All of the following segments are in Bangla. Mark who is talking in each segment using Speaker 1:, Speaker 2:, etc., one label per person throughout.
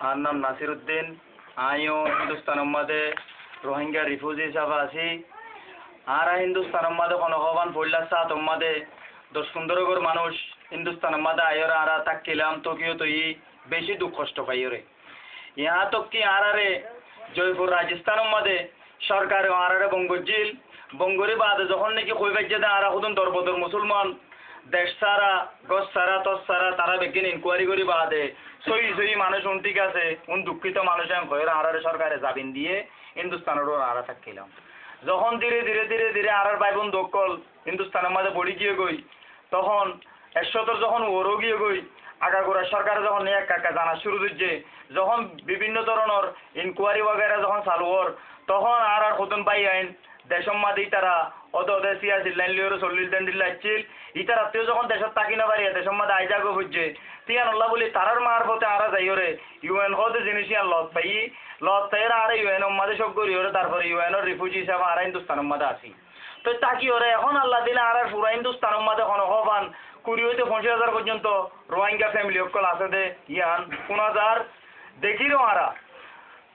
Speaker 1: আর নাম নাসির উদ্দিন। আমিও হিন্দুস্তানের মধ্যে রোহিঙ্গা রিফিউজি হিসাবে আছি। আর হিন্দুস্তানের মধ্যে কনকবান পড়লা সাত মধ্যে 10-15 মানুষ হিন্দুস্তানের মধ্যে আয়রা আর তাকিলাম তকিও তো বেশি দুঃখ কষ্ট পাইরে ইহা তো কি আরে জয়পুর রাজস্থানের মধ্যে সরকার আরে বঙ্গজিল বঙ্গরি বাদে যখন নাকি কই বাজ্যে দেয় আর হুদুন দরবদর মুসলমান দেশ সারা গছ সারা তস সারা তারা বেগিন ইনকোয়ারি করি বাদে সই মানুষ ঠিক আছে দুঃখিত মানুষ আরে সরকারে জামিন দিয়ে হিন্দুস্তানেরও আরা থাকিলাম। যখন ধীরে ধীরে ধীরে ধীরে আর ভাই বোন দকল হিন্দুস্তানের মাঝে বড়ি গিয়ে গই তখন 100 যখন ওরও গিয়ে গই আগাগোড়া সরকার যখন এক কাকা জানা শুরু দিচ্ছে যখন বিভিন্ন ধরনের ইনকোয়ারি বগেরা যখন চালু হর তখন আর হতুন পাই আইন দেশের মাঝেই তারা অদে সিয়াসি লাইন লিওর 40 দিন দিল আসছিল ইতার আত্মীয় যখন দেশের তাকি না পারি দেশের মাঝে আইজাগো বুঝছে তিয়ান আল্লাহ বলি তারার মার পথে আরা যাইরে ইউএন হতে জিনিস লত পাই লত পাইরা আর ইউএন মাঝে সব করি ওরে তারপরে ইউএনের রিফিউজি হিসাবে আর হিন্দুস্তানের মাঝে আসি তো তাকি ওরে এখন আল্লাহ দিলে আর পুরা হিন্দুস্তানের মাঝে কোনো হবান 20 হইতে 25,000 পর্যন্ত রোহিঙ্গা ফ্যামিলি অকল আছে দে ইয়ান 15,000 দেখিরও আরা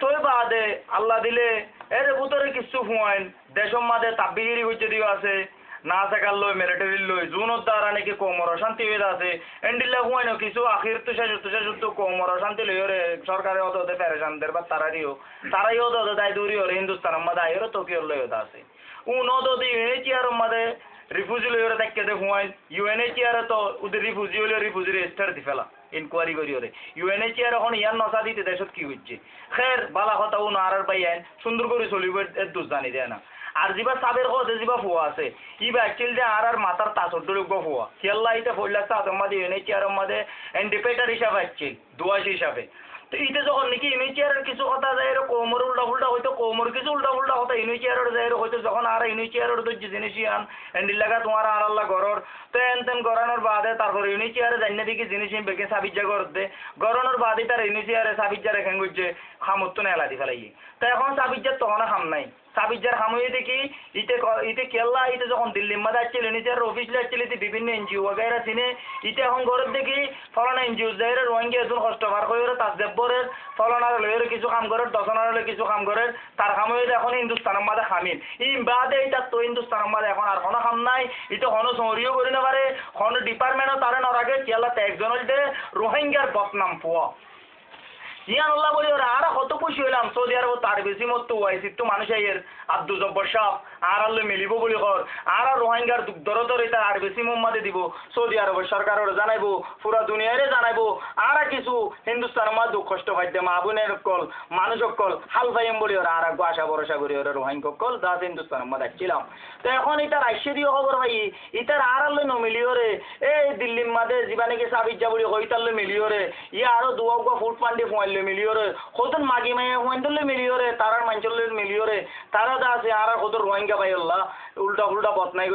Speaker 1: তো বাদে আল্লাহ দিলে এর ভিতরে কিছু হুয়াইন দেশের মাঝে তাব্বিগিরি হইতে দিও আছে না সেকাল লই মিলিটারি লই জুনত দ্বারা নাকি কোমর শান্তি হয়ে আছে এন্ডিল্লা হুয়াইন কিছু আখির তুষা যুদ্ধ কোমর শান্তি লই রে সরকারে অত পেরেশানদের বা তারাইও তো দায় দূরি ওরে হিন্দুস্তানের মাঝে আইরে তোকিওর লই আছে নদী ইউএনএইচআর মাঝে রিফিউজি লই ওরে দেখতে হুয়াইন ইউএনএইচআর তো ওদের রিফিউজি হলে রিফিউজি রেজিস্টার দি ফেলা ইনকোয়ারি করি ওরে ইউএনএইচআর এখন ইয়ার নসা দিতে দেশত কি হচ্ছে খের বালা কথা আর পাই আইন সুন্দর করে চলিব এর দোষ জানি দেয় না আর যিবা সাবের কথা যিবা ফুয়া আছে ইবা অ্যাকচুয়ালি যে আর মাথার তাসর ফুয়া খেলা ইতে ফইলা সাত আমাদের ইউএনএইচআর আমাদের ইন্ডিপেন্ডেন্ট হিসাবে অ্যাকচুয়ালি দুয়াশি হিসাবে তো ইতে যখন নাকি ইউএনএইচআর কিছু কথা যায় কোমর উল্টা ফুল্টা হয়তো কোমর কিছু উল্টা ফুল্টা কথা ইউএনএইচআর যায় হয়তো যখন আর ইউএনএইচআর যে জিনিস আন এন্ডিল লাগা তোমার আর আল্লাহ গরর তো এনতেন গরানোর বাদে তারপর ইউএনএইচআর জান্না দিকে জিনিস বেগে সাবিজা করতে গরানোর বাদে তার ইউএনএইচআর সাবিজা রেখেন গজে খামত না এলা দি ফেলাই তো এখন সাবিজা তখন খাম নাই সাবিজার হামুয়ে দেখি ইতে কেল্লা ইতে যখন দিল্লির মাঝে আসছিল নিজের অফিস আসছিল বিভিন্ন এনজিও वगैरह চিনে ইতে এখন ঘরের দেখি ফলানা এনজিও যাইরে রোহিঙ্গা এজন কষ্টবার করে তাজদেবরের ফলানার লয়ের কিছু কাম করে দশনার কিছু কাম করে তার হামুয়ে এখন হিন্দুস্তানের মাঝে খামিন ই বাদে এটা তো হিন্দুস্তানের মাঝে এখন আর কোনো কাম নাই ইতে কোনো সরিও করি না পারে কোনো ডিপার্টমেন্টও তারে নরাগে কেল্লাতে একজনের দে রোহিঙ্গার বদনাম পোয়া ইয়ান আল্লাহ বলি ওরা আর কত খুশি হইলাম সৌদি আরব তার বেশি মতো ওয়াইসি তো মানুষ এর আব্দুল জব্বর শাহ আর আল্লাহ মিলিব বলি কর আর রোহিঙ্গার দরদর এটা আর বেশি মোহাম্মদে দিব সৌদি আরবের সরকারের জানাইবো পুরা দুনিয়ারে জানাইবো আর কিছু হিন্দুস্তানের মা দুঃখ কষ্ট পাইতে মা বোনের কল মানুষ কল হাল ফাইম বলি ওরা আর আশা ভরসা করি ওরা রোহিঙ্গা কল দাস হিন্দুস্তানের মধ্যে ছিলাম তো এখন এটা রাশিয়ারও খবর ভাই ইতার আর আল্লাহ নমিলিওরে এই দিল্লির মাঝে জীবানে কি সাবিজা বলি হইতাল্লে মিলিওরে ইয়া আরো দুয়া ফুট পান্ডি ফোয়াইল মিলিওরে হতন মাগি মাইয়া হইন্দলে মিলিওরে তারার মাঞ্চলে মিলিওরে তারা দা আছে আর হত রোহিঙ্গা ভাই আল্লাহ উল্টা উল্টা বদনাই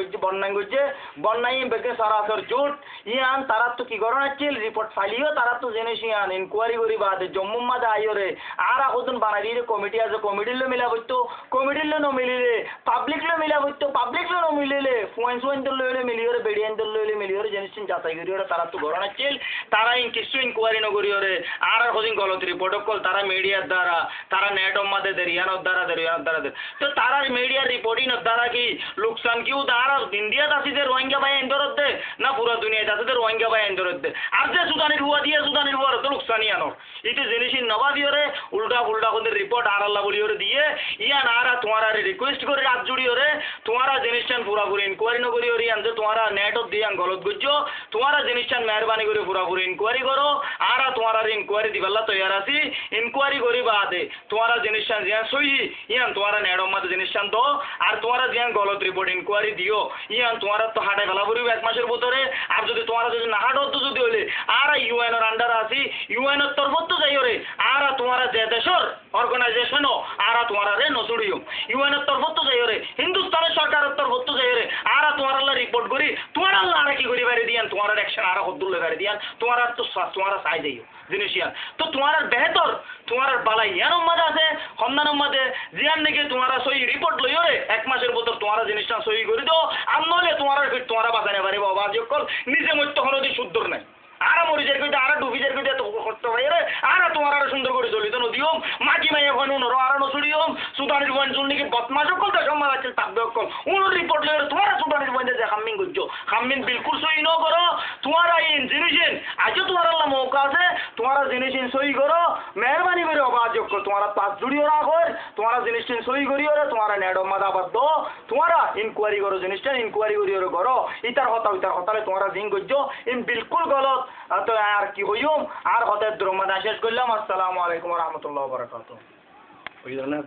Speaker 1: করছে বন্যাই বেকে সরাসর জুট ইয়ান তারা তো কি করণ আছিল রিপোর্ট ফাইলিও তারা তো জেনেছি ইয়ান ইনকোয়ারি করি বাদে জম্মু মাদে আইরে আর হতন বানাই দিয়ে কমিটি আছে কমিটিলে মিলা হইতো কমিটিলে ন মিলিলে পাবলিকলে মিলা হইতো পাবলিকলে ন মিলিলে ফুয়েন্সুয়েন্টল লইলে মিলিওরে বেডিয়েন্টল লইলে মিলিওরে জেনেছি যাচাই করিওরে তারা তো করণ আছিল তারা কিছু ইনকোয়ারি ন করিওরে আর হদিন গলত রিপোর্টকল তারা মিডিয়ার দ্বারা তারা নেটর মাঝে দেরিয়ানোর দ্বারা তো তারা মিডিয়ার রিপোর্টিং দ্বারা কি লোকসান কিউ দ্বারা ইন্ডিয়াত আছে যে রোহিঙ্গা ভাই এন্ডরত দে না পুরো দুনিয়াতে আছে যে রোহিঙ্গা ভাই এন্ডরত দে আর যে সুদানির হুয়া দিয়ে সুদানির হুয়া তো লোকসানই আনোর ইতে জিনিস নবা দিওরে উল্টা ফুল্টা কোন রিপোর্ট আর আল্লাহ বলিওরে দিয়ে ইয়া নারা তোমার রিকোয়েস্ট করে রাত জুড়িওরে তোমারা জিনিসটান পুরাপুরি ইনকোয়ারি ন করিওরে আন যে তোমারা নেটত দিয়ে গলত গজ্জো তোমারা জিনিসটান মেহরবানি করে পুরাপুরি ইনকোয়ারি করো আর তোমারা ইনকোয়ারি দিবাল্লা তৈয়ার আছি ইনকোয়ারি করি বাদে তোমারা জিনিসটান জিয়া সই ইয়ান তোমারা নেটর মাঝে জিনিসটান তো আর তোমারা জিয়া গলত রিপোর্ট ইনকোয়ারি দিও ইয়ান তোমারা তো হাঁটাই ফেলা পড়িব 1 মাসের ভিতরে আর যদি তোমারা যদি না হাঁটো যদি হইলে আর ইউএনের আন্ডার আছি ইউএনের তরফত তো যাইওরে আর তোমারা যে দেশের অর্গানাইজেশনও আর তোমারা রে নসুড়িও ইউএনের তরফত তো যাইওরে হিন্দুস্তানের সরকারের তরফত তো যাইওরে আর তোমার আল্লাহ রিপোর্ট করি তোমার আল্লাহ আর কি করি বাইরে দিয়ান তোমার অ্যাকশন আর হদ্দুল বাইরে দিয়ান তোমার তো তোমারা চাই যাইও জিনিস ইয়ান তো তোমার বেহতর তোমার বালাই ইয়ান মধ্যে আছে সন্ধানের মধ্যে জিয়ান নাকি তোমারা সই রিপোর্ট লইওরে 1 মাসের ভিতর তোমারা জিনিসটা সই করে দাও আর নইলে তোমার বাঁচানে পারিব আবাজ কল নিজে মধ্য হনদি শুদ্ধর নাই
Speaker 2: আর মরিচের কইতে আর ডুবিজের কইতে তো কষ্ট ভাই রে আর তোমার আর সুন্দর করে চলিত নদীম মাঝি মাইয়া ফোন নর আর নসুড়িম সুদানির বন শুননি কি বদমাশ কল তো সম্মান আছে তাকবে কল উন রিপোর্ট লয়ে তোমার সুদানির বন যে খামিন গুজো খামিন বিলকুল সই ন করো তোমার আইন জিনিসিন আজও তোমার আল্লাহ মৌকা আছে তোমার জিনিসিন সই করো মেহরবানি করে অবাজ কর তোমার পাঁচ জুড়িও রাখো তোমার জিনিসটিন সই করিও রে তোমার নেডম মাদা বাদ তোমার ইনকোয়ারি করো জিনিসটা ইনকোয়ারি করিও করো ইতার হতালে তোমার দিন গুজো ইন বিলকুল গলত তো আর কি হইম আর হতে দ্রমাদা শেষ করলাম আসসালামু আলাইকুম ওয়া রাহমাতুল্লাহি ওয়া বারাকাতুহু ওই ধরনের